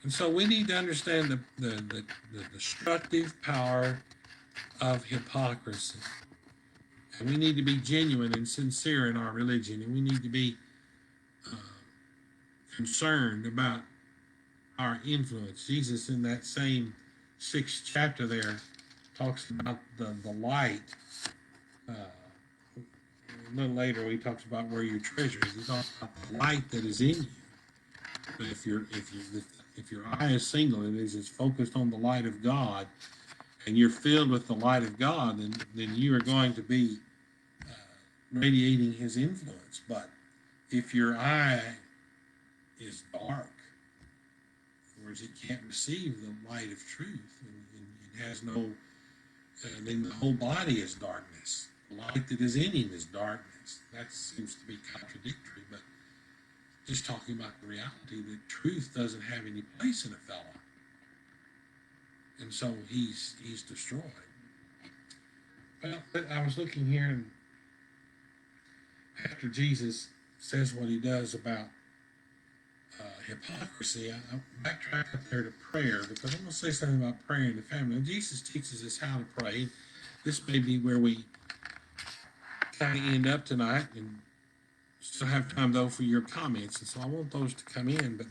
[SPEAKER 1] And so we need to understand the destructive power of hypocrisy. And we need to be genuine and sincere in our religion, and we need to be concerned about our influence. Jesus, in that same 6th chapter there, talks about the light. A little later, he talks about where your treasure is. He talks about the light that is in you. But if your eye is single and is focused on the light of God, and you're filled with the light of God, then you are going to be radiating His influence. But if your eye is dark, in other words, it can't receive the light of truth, and it has no, then the whole body is darkness. The light that is in him is darkness. That seems to be contradictory, but just talking about the reality that truth doesn't have any place in a fellow. And so he's destroyed. Well, I was looking here, and after Jesus says what he does about hypocrisy, I backtrack up there to prayer because I'm going to say something about prayer in the family. And Jesus teaches us how to pray. This may be where we kind of end up tonight, and still have time though for your comments. And so I want those to come in. But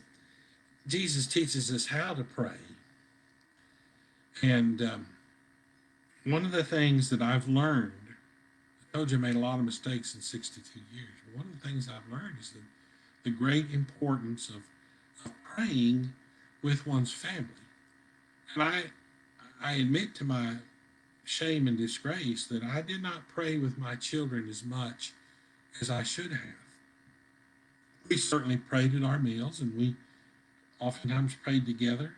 [SPEAKER 1] Jesus teaches us how to pray. And one of the things that I've learned, I told you I made a lot of mistakes in 62 years, but one of the things I've learned is the great importance of praying with one's family. And I admit to my shame and disgrace that I did not pray with my children as much as I should have. We certainly prayed at our meals, and we oftentimes prayed together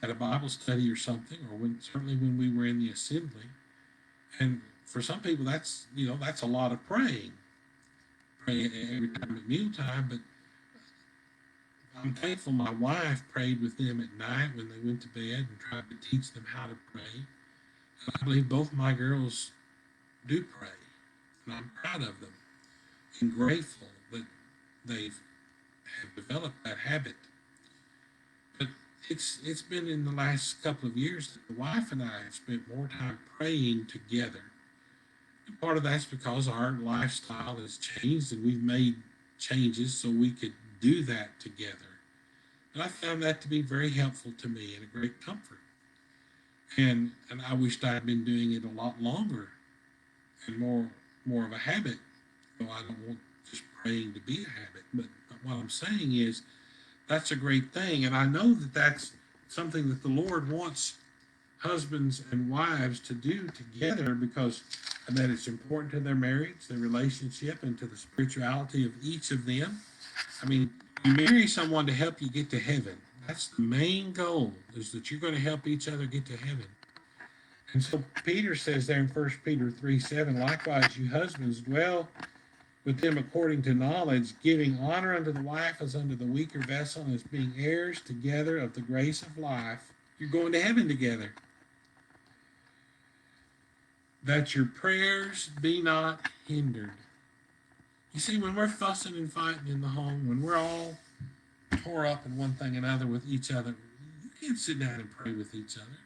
[SPEAKER 1] at a Bible study or something, or certainly when we were in the assembly. And for some people, that's a lot of praying. Pray every time at mealtime, but I'm thankful my wife prayed with them at night when they went to bed and tried to teach them how to pray. And I believe both my girls do pray, and I'm proud of them and grateful that they have developed that habit. But it's been in the last couple of years that the wife and I have spent more time praying together. And part of that's because our lifestyle has changed and we've made changes so we could do that together. And I found that to be very helpful to me and a great comfort. And I wished I had been doing it a lot longer and more of a habit. So I don't want just praying to be a habit. But what I'm saying is that's a great thing. And I know that that's something that the Lord wants husbands and wives to do together because that it's important to their marriage, their relationship, and to the spirituality of each of them. I mean, you marry someone to help you get to heaven. That's the main goal, is that you're going to help each other get to heaven. And so Peter says there in 1 Peter 3:7, likewise, you husbands, dwell with them according to knowledge, giving honor unto the wife as unto the weaker vessel, and as being heirs together of the grace of life. You're going to heaven together. That your prayers be not hindered. You see, when we're fussing and fighting in the home, when we're all tore up in one thing and another with each other, you can't sit down and pray with each other.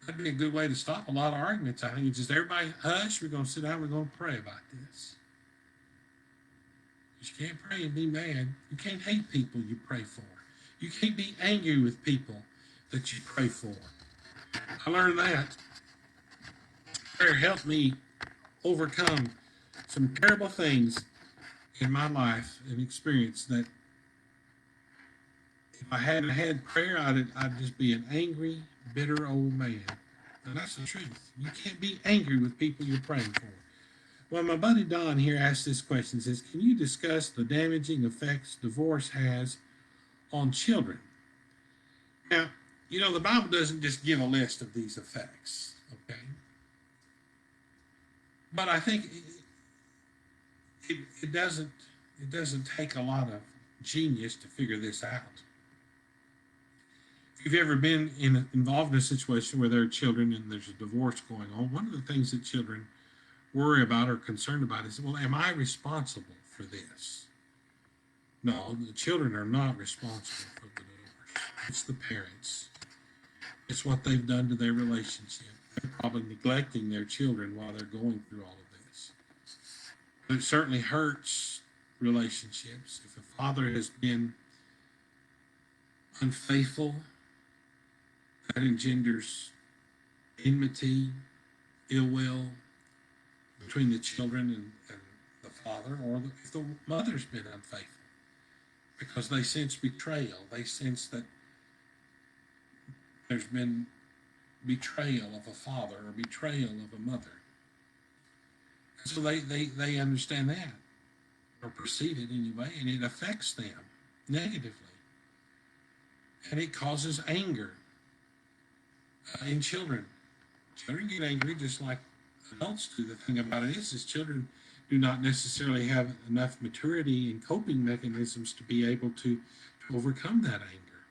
[SPEAKER 1] That'd be a good way to stop a lot of arguments. I think it's just everybody hush, we're going to sit down, we're going to pray about this. You can't pray and be mad. You can't hate people you pray for. You can't be angry with people that you pray for. I learned that. Prayer helped me overcome some terrible things in my life and experience that if I hadn't had prayer, I'd just be an angry, bitter old man. And that's the truth. You can't be angry with people you're praying for. Well, my buddy Don here asked this question, says, can you discuss the damaging effects divorce has on children? Now, the Bible doesn't just give a list of these effects, okay? But I think it doesn't take a lot of genius to figure this out. If you've ever been involved in a situation where there are children and there's a divorce going on, one of the things that children worry about or concerned about is, well, am I responsible for this? No, the children are not responsible for the divorce. It's the parents. It's what they've done to their relationship. They're probably neglecting their children while they're going through all of this. But it certainly hurts relationships. If a father has been unfaithful, that engenders enmity, ill will between the children and the father, or if the mother's been unfaithful, because they sense betrayal. They sense that there's been betrayal of a father or betrayal of a mother. And so they understand that, or perceive it anyway, and it affects them negatively. And it causes anger in children. Children get angry just like adults do. The thing about it is children do not necessarily have enough maturity and coping mechanisms to be able to overcome that anger.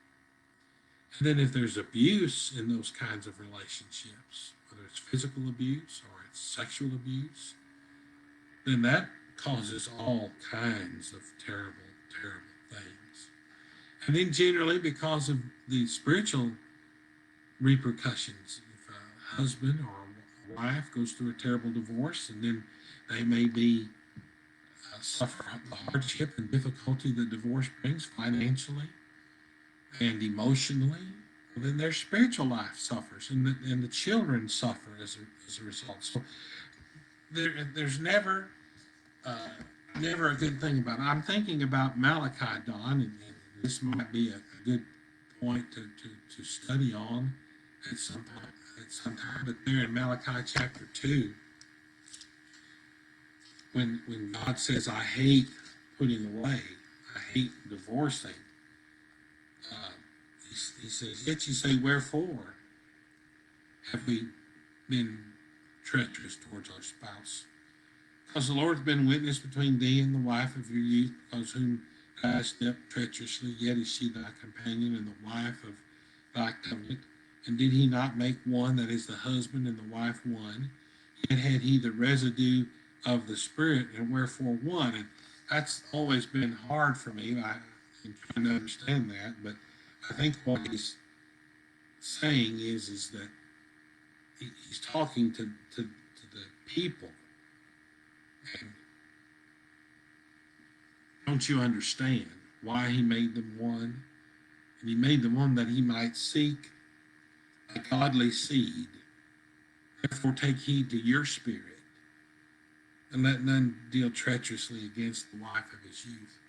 [SPEAKER 1] And then if there's abuse in those kinds of relationships, whether it's physical abuse or it's sexual abuse, then that causes all kinds of terrible, terrible things. And then generally because of the spiritual repercussions. If a husband or a wife goes through a terrible divorce, and then they may be suffer the hardship and difficulty that divorce brings financially and emotionally, well, then their spiritual life suffers, and the children suffer as a result. So there's uh, never a good thing about it. I'm thinking about Malachi, Don, and this might be a good point to study on at some point, at some time. But there in Malachi chapter 2, when God says, I hate putting away, I hate divorcing, uh, he says, yet you say, wherefore have we been treacherous towards our spouse? Because the Lord's been witness between thee and the wife of your youth, because whom thou hast dealt treacherously, yet is she thy companion and the wife of thy covenant. And did he not make one, that is the husband and the wife, one? Yet had he the residue of the Spirit, and wherefore one? And that's always been hard for me. I'm trying to understand that, but I think what he's saying is that he's talking to the people. And don't you understand why he made them one? And he made them one that he might seek a godly seed. Therefore take heed to your spirit, and let none deal treacherously against the wife of his youth.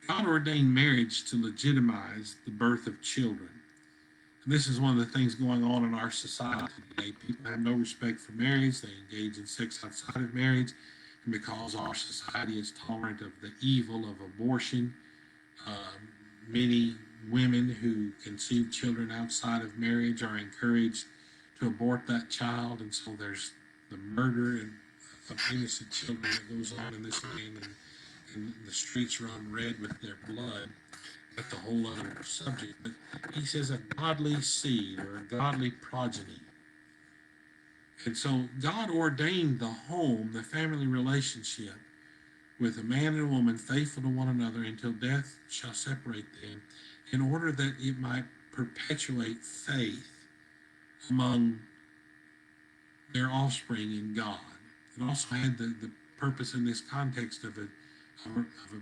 [SPEAKER 1] God ordained marriage to legitimize the birth of children. And this is one of the things going on in our society today. People have no respect for marriage. They engage in sex outside of marriage. And because our society is tolerant of the evil of abortion, many women who conceive children outside of marriage are encouraged to abort that child. And so there's the murder of innocent children that goes on in this land, and the streets run red with their blood. That's a whole other subject. But he says a godly seed or a godly progeny. And so God ordained the home, the family relationship, with a man and a woman faithful to one another until death shall separate them, in order that it might perpetuate faith among their offspring in God. It also had the purpose in this context of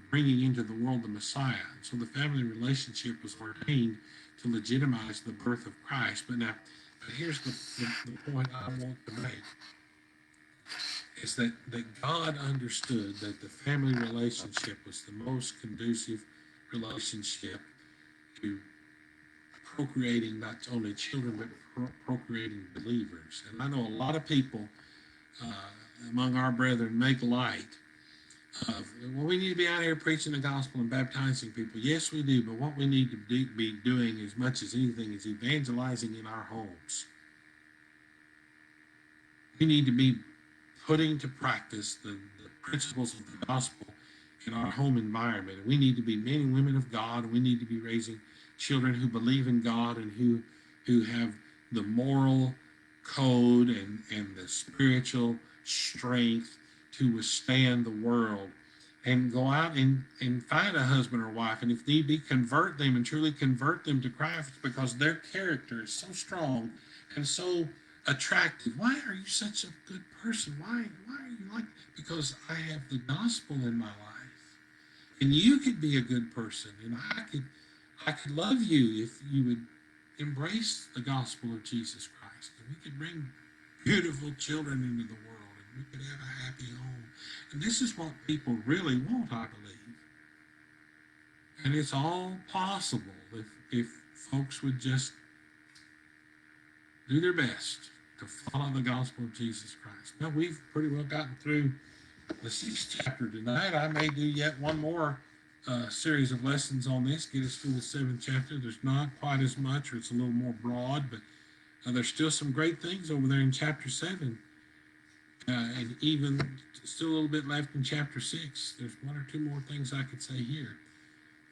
[SPEAKER 1] bringing into the world the Messiah. So the family relationship was ordained to legitimize the birth of Christ. But here's the point I want to make, is that God understood that the family relationship was the most conducive relationship to procreating not only children, but procreating believers. And I know a lot of people among our brethren make light of, well, we need to be out here preaching the gospel and baptizing people. Yes, we do, but what we need to be doing as much as anything is evangelizing in our homes. We need to be putting to practice the principles of the gospel in our home environment. We need to be men and women of God. We need to be raising children who believe in God and who have the moral code and the spiritual strength to withstand the world, and go out and find a husband or wife, and if need be, convert them and truly convert them to Christ, because their character is so strong and so attractive. Why are you such a good person? Why are you like? Because I have the gospel in my life, and you could be a good person, and I could love you if you would embrace the gospel of Jesus Christ, and we could bring beautiful children into the world, and we could have a happy home. And this is what people really want, I believe. And it's all possible if folks would just do their best to follow the gospel of Jesus Christ. Now, we've pretty well gotten through the 6th chapter tonight. I may do yet one more series of lessons on this, get us through the 7th chapter. There's not quite as much, or it's a little more broad, but there's still some great things over there in chapter 7. And even still a little bit left in chapter 6. There's one or two more things I could say here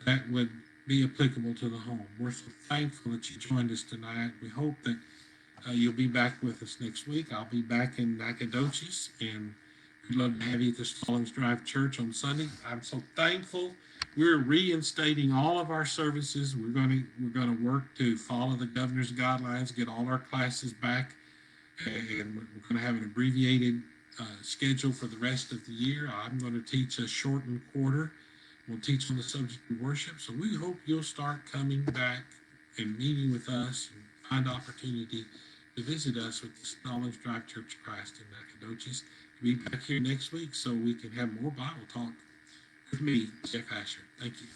[SPEAKER 1] that would be applicable to the home. We're so thankful that you joined us tonight. We hope that you'll be back with us next week. I'll be back in Nacogdoches, and We'd love to have you at the Stallings Drive Church on Sunday. I'm so thankful. We're reinstating all of our services. We're gonna work to follow the governor's guidelines, get all our classes back, and we're gonna have an abbreviated schedule for the rest of the year. I'm going to teach a shortened quarter. We'll teach on the subject of worship. So we hope you'll start coming back and meeting with us and find opportunity to visit us with the Stallings Drive Church of Christ in Nacogdoches. Be back here next week so we can have more Bible talk with me, Jeff Asher. Thank you.